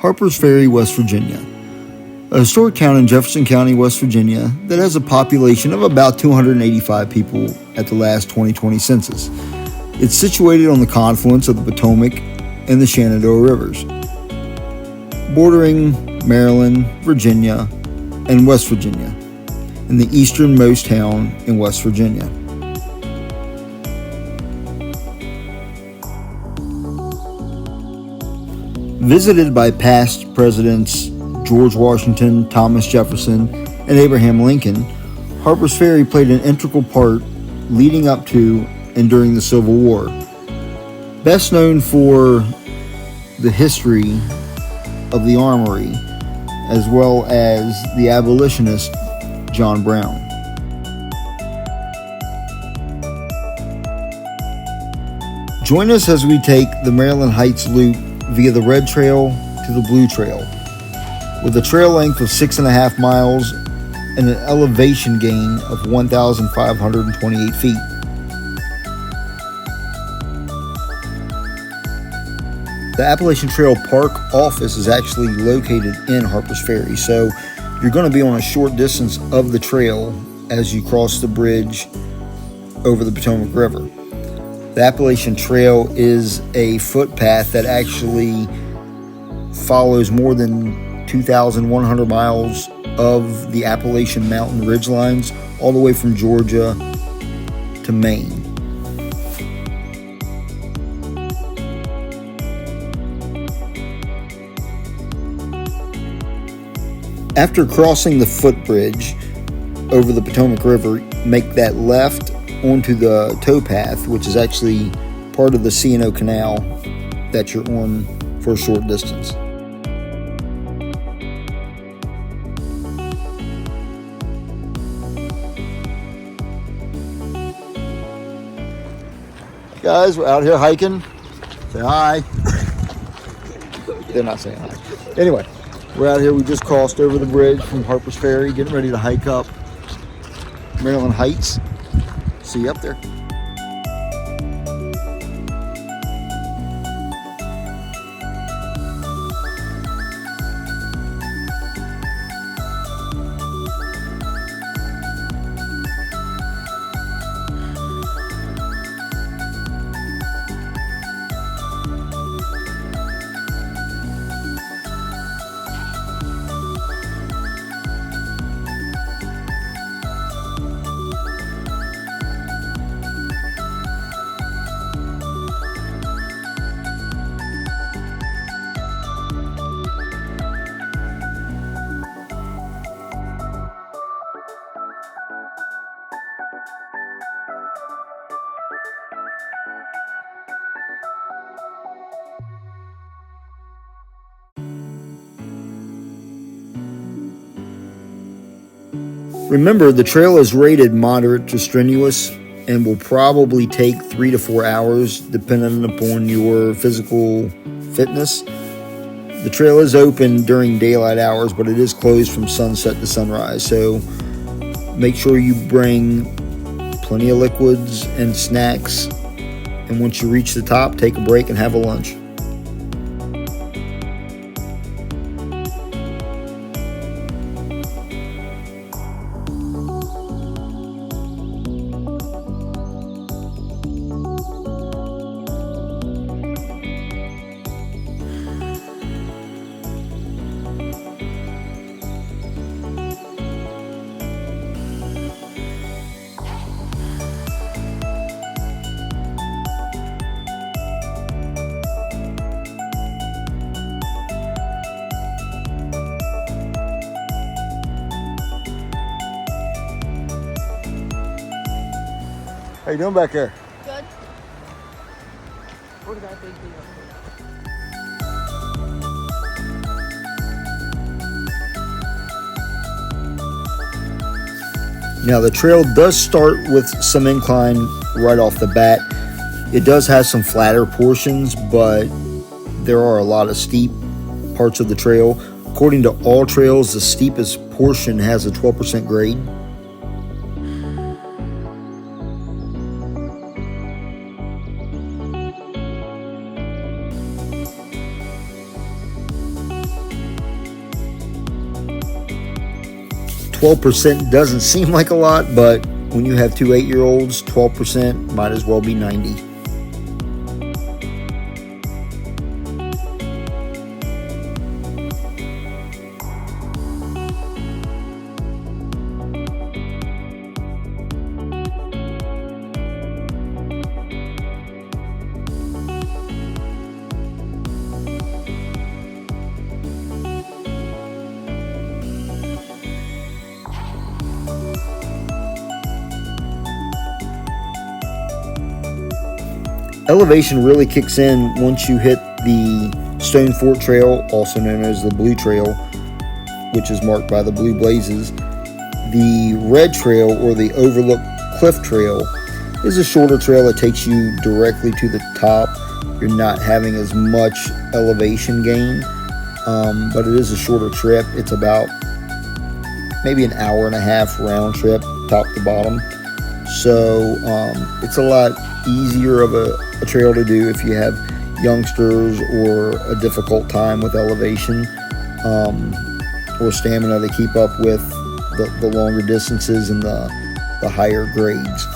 Harpers Ferry, West Virginia, a historic town in Jefferson County, West Virginia that has a population of about 285 people at the last 2020 census. It's situated on the confluence of the Potomac and the Shenandoah Rivers, bordering Maryland, Virginia, and West Virginia, and the easternmost town in West Virginia. Visited by past presidents George Washington, Thomas Jefferson, and Abraham Lincoln, Harpers Ferry played an integral part leading up to and during the Civil War. Best known for the history of the Armory, as well as the abolitionist John Brown. Join us as we take the Maryland Heights Loop via the Red Trail to the Blue Trail, with a trail length of 6.5 miles and an elevation gain of 1,528 feet. The Appalachian Trail Park office is actually located in Harpers Ferry, so you're going to be on a short distance of the trail as you cross the bridge over the Potomac River. The Appalachian Trail is a footpath that actually follows more than 2,100 miles of the Appalachian mountain ridgelines all the way from Georgia to Maine. After crossing the footbridge over the Potomac River, make that left onto the towpath, which is actually part of the C&O Canal that you're on for a short distance. Guys, we're out here hiking. Say hi. They're not saying hi. Anyway, we're out here. We just crossed over the bridge from Harpers Ferry, getting ready to hike up Maryland Heights. See you up there. Remember, the trail is rated moderate to strenuous and will probably take 3 to 4 hours depending upon your physical fitness. The trail is open during daylight hours, but it is closed from sunset to sunrise, so make sure you bring plenty of liquids and snacks, and once you reach the top, take a break and have a lunch. How you doing back there? Good. What did I think? Now the trail does start with some incline right off the bat. It does have some flatter portions, but there are a lot of steep parts of the trail. According to All Trails, the steepest portion has a 12% grade. 12% doesn't seem like a lot, but when you have two 8-year-olds, 12% might as well be 90. Elevation really kicks in once you hit the Stone Fort Trail, also known as the Blue Trail, which is marked by the blue blazes. The Red Trail, or the Overlook Cliff Trail, is a shorter trail that takes you directly to the top. You're not having as much elevation gain, but it is a shorter trip. It's about maybe an hour and a half round trip, top to bottom. So it's a lot easier of a trail to do if you have youngsters or a difficult time with elevation or stamina to keep up with the longer distances and the higher grades.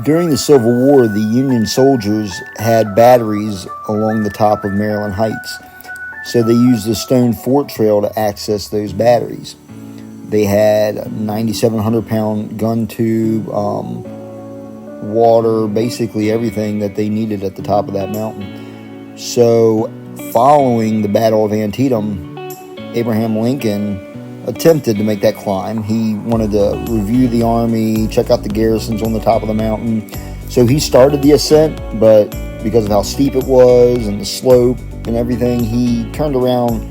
During the Civil War, the Union soldiers had batteries along the top of Maryland Heights, so they used the Stone Fort Trail to access those batteries. They had a 9,700-pound gun tube, water, basically everything that they needed at the top of that mountain. So, following the Battle of Antietam, Abraham Lincoln attempted to make that climb. He wanted to review the army, check out the garrisons on the top of the mountain. So he started the ascent, but because of how steep it was and the slope and everything, he turned around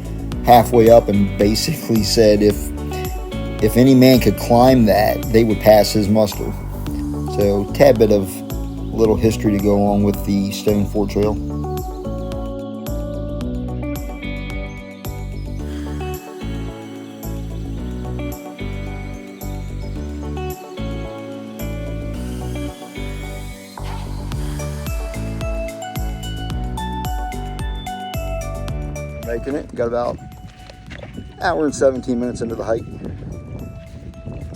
halfway up and basically said if any man could climb that, they would pass his muster. So, tad bit of little history to go along with the Stone Fort Trail. Making it. Got about an hour and 17 minutes into the hike.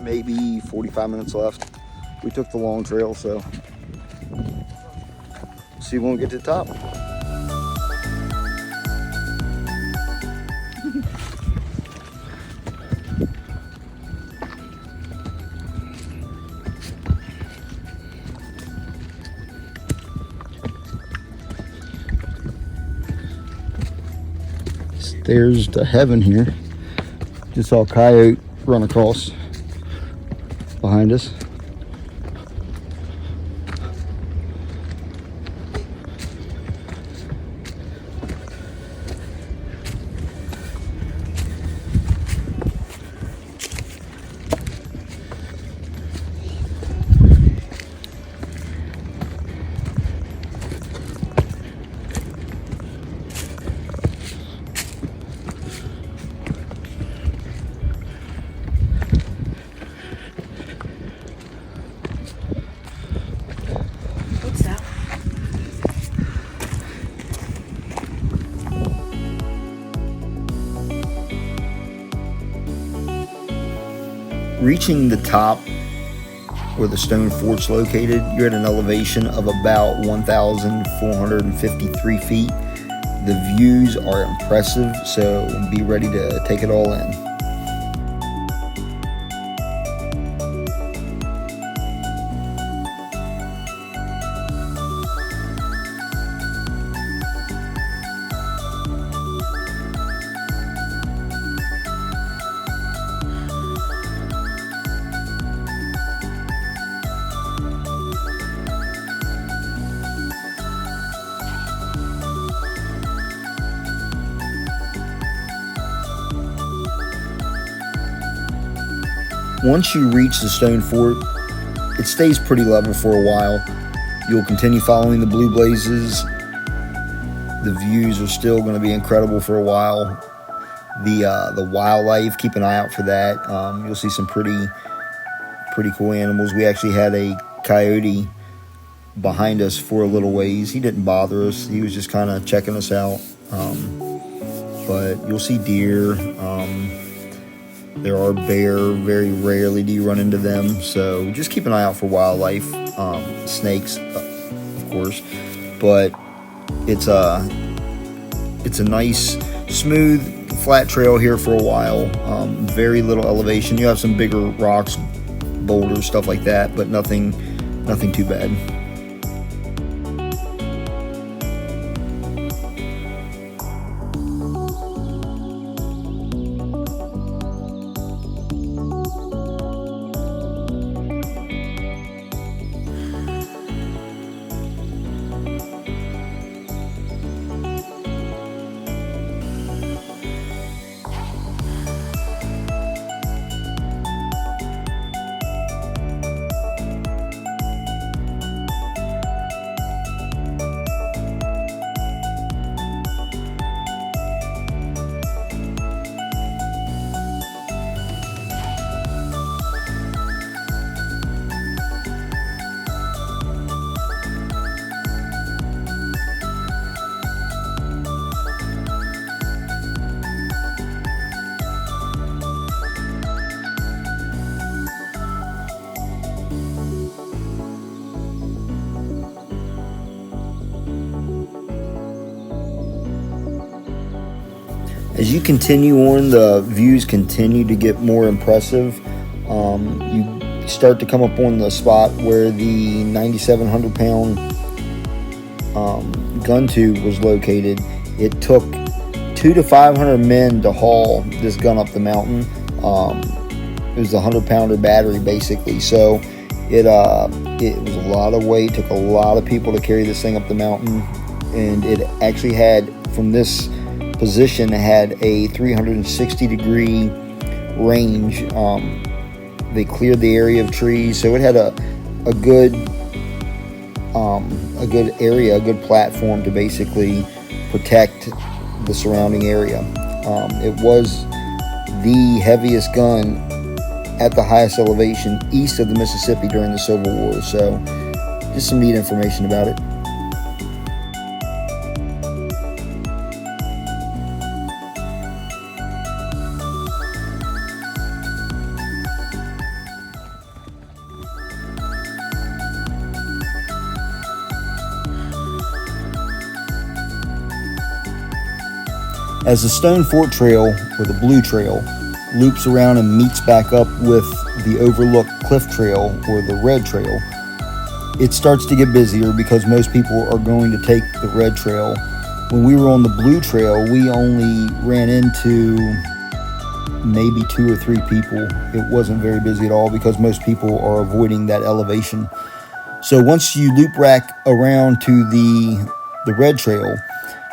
Maybe 45 minutes left. We took the long trail, so see when we get to the top. Stairs to heaven here. Just saw a coyote run across behind us. Reaching the top where the Stone Fort's located, you're at an elevation of about 1,453 feet. The views are impressive, so be ready to take it all in. Once you reach the Stone Fort, it stays pretty level for a while. You'll continue following the blue blazes. The views are still going to be incredible for a while. The wildlife, keep an eye out for that. You'll see some pretty cool animals. We actually had a coyote behind us for a little ways. He didn't bother us. He was just kind of checking us out. but you'll see deer. There are bear. Very rarely do you run into them, so just keep an eye out for wildlife. Snakes, of course, but it's a nice, smooth, flat trail here for a while. Very little elevation. You have some bigger rocks, boulders, stuff like that, but nothing too bad. As you continue on, the views continue to get more impressive. You start to come up on the spot where the 9,700 pound gun tube was located. It took 200 to 500 men to haul this gun up the mountain. It was a 100-pounder battery basically, so it was a lot of weight. Took a lot of people to carry this thing up the mountain, and it actually had, from this position, had a 360 degree range. They cleared the area of trees, so it had a good area, a good platform to basically protect the surrounding area. It was the heaviest gun at the highest elevation east of the Mississippi during the Civil War, so just some neat information about it. As the Stone Fort Trail, or the Blue Trail, loops around and meets back up with the Overlook Cliff Trail, or the Red Trail, it starts to get busier because most people are going to take the Red Trail. When we were on the Blue Trail, we only ran into maybe 2 or 3 people. It wasn't very busy at all because most people are avoiding that elevation. So once you loop rack around to the Red Trail,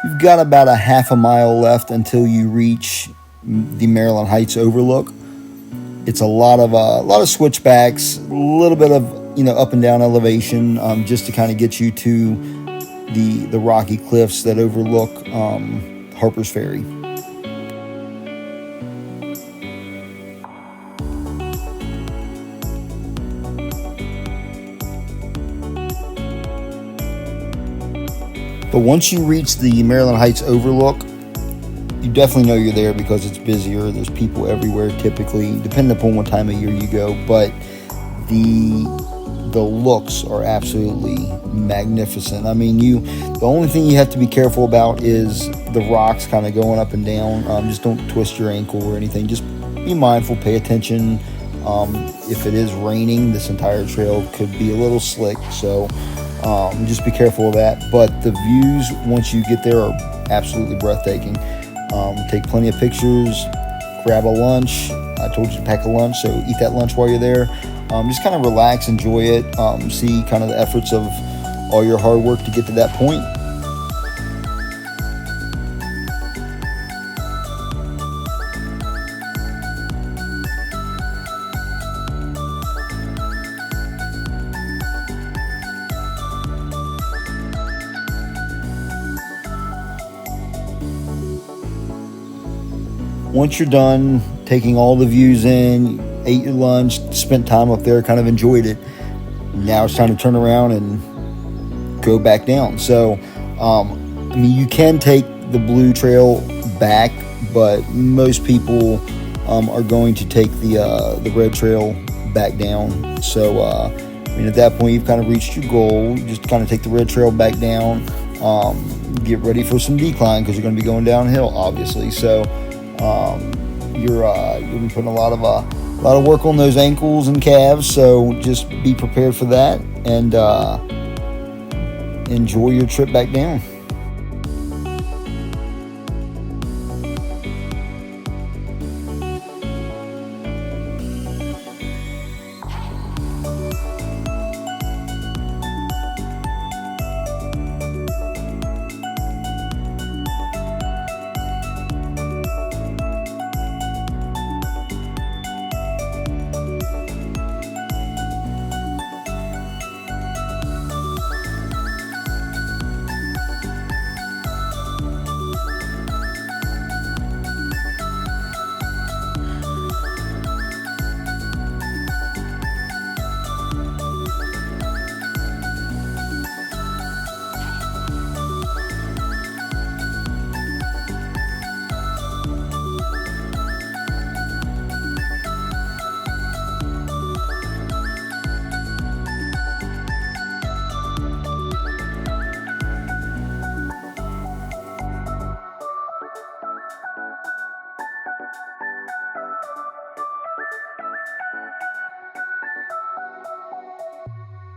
you've got about a half a mile left until you reach the Maryland Heights Overlook. It's a lot of switchbacks, a little bit of up and down elevation, just to kind of get you to the rocky cliffs that overlook Harpers Ferry. But once you reach the Maryland Heights Overlook, you definitely know you're there because it's busier. There's people everywhere typically, depending upon what time of year you go. But the looks are absolutely magnificent. I mean, the only thing you have to be careful about is the rocks kind of going up and down. Just don't twist your ankle or anything. Just be mindful, pay attention. If it is raining, this entire trail could be a little slick. So just be careful of that. But the views once you get there are absolutely breathtaking. Take plenty of pictures, grab a lunch. I told you to pack a lunch, so eat that lunch while you're there. Just kind of relax, enjoy it, see kind of the efforts of all your hard work to get to that point. Once you're done taking all the views in, ate your lunch, spent time up there, kind of enjoyed it, now it's time to turn around and go back down. So, I mean, you can take the Blue Trail back, but most people are going to take the red trail back down. So I mean, at that point, you've kind of reached your goal. You just kind of take the red trail back down. Get ready for some decline because you're going to be going downhill, obviously. So you'll be putting a lot of work on those ankles and calves. So just be prepared for that and enjoy your trip back down.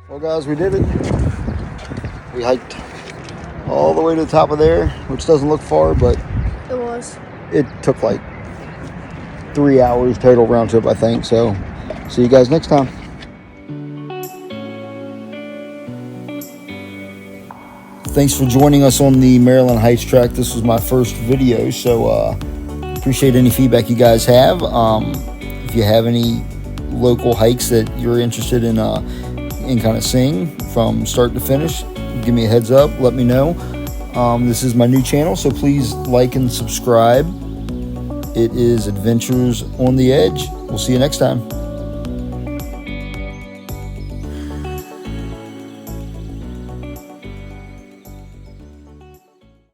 Well, guys, we did it. We hiked all the way to the top of there, which doesn't look far, but it took like 3 hours total round trip, I think. So see you guys next time. Thanks for joining us on the Maryland Heights track. This was my first video, so appreciate any feedback you guys have. If you have any local hikes that you're interested in kind of seeing from start to finish, give me a heads up, let me know. This is my new channel, so please like and subscribe. It is Adventures on the Edge. We'll see you next time.